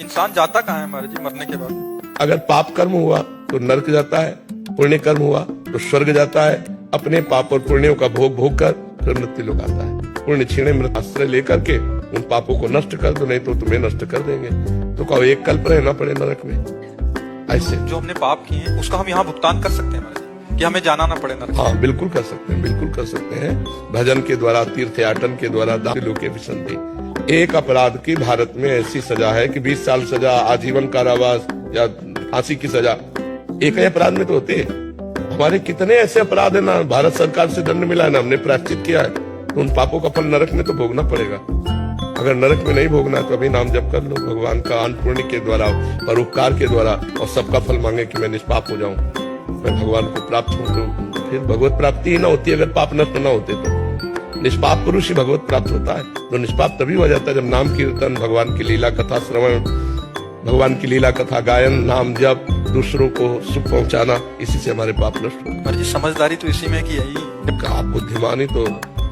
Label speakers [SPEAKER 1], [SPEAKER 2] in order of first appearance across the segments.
[SPEAKER 1] इंसान जाता कहाँ है महाराज जी मरने के बाद?
[SPEAKER 2] अगर पाप कर्म हुआ तो नरक जाता है, पुण्य कर्म हुआ तो स्वर्ग जाता है। अपने पाप और पुण्यों का भोग भोग कर फिर मृत्यु लोग आता है। पुण्य क्षीणे मृत आश्रय लेकर के उन पापों को नष्ट कर दो, नहीं तो तुम्हें नष्ट कर देंगे। तो कहो एक कल्प रहना पड़े नरक में। ऐसे
[SPEAKER 1] जो हमने पाप किए हैं उसका हम यहाँ भुगतान कर सकते हैं महाराज जी, कि हमें जाना ना पड़े नरक?
[SPEAKER 2] हाँ बिल्कुल कर सकते हैं, बिल्कुल कर सकते हैं। भजन के द्वारा, तीर्थयाटन के द्वारा, लोके विसंति। एक अपराध की भारत में ऐसी सजा है कि 20 साल सजा, आजीवन कारावास या फांसी की सजा एक ही अपराध में तो होते है। हमारे कितने ऐसे अपराध है ना, भारत सरकार से दंड मिला है ना, हमने प्रायश्चित किया है, तो उन पापों का फल नरक में तो भोगना पड़ेगा। अगर नरक में नहीं भोगना है तो अभी नाम जप कर लो, भगवान का अन्न पुण्य के द्वारा, परोपकार के द्वारा, और सबका फल मांगे कि मैं निष्पाप हो जाऊं, मैं भगवान को प्राप्त हूं। तो फिर भगवत प्राप्ति ही ना होती अगर पाप नष्ट ना होते तो। निष्पाप पुरुष ही भगवत प्राप्त होता है। तो निष्पाप तभी हो जाता है जब नाम कीर्तन, भगवान की लीला कथा श्रवण, भगवान की लीला कथा गायन, नाम जप, दूसरों को सुख पहुंचाना, इसी से हमारे पाप नष्ट होते
[SPEAKER 1] महाराज जी समझदारी तो इसी में की है ही।
[SPEAKER 2] आप बुद्धिमानी तो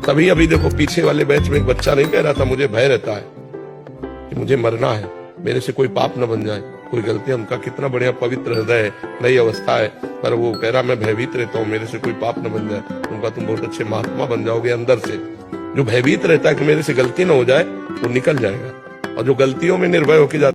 [SPEAKER 2] तभी, अभी देखो पीछे वाले बैच में एक बच्चा नहीं कह रहा था मुझे भय रहता है कि मुझे मरना है, मेरे से कोई पाप न बन जाए, कोई गलती। उनका कितना बढ़िया पवित्र हृदय है, नई अवस्था है, पर वो कह रहा मैं भयभीत रहता हूँ मेरे से कोई पाप न बन जाए। उनका तुम बहुत अच्छे महात्मा बन जाओगे अंदर से। जो भयभीत रहता है कि मेरे से गलती न हो जाए वो निकल जाएगा, और जो गलतियों में निर्भय होकर जाता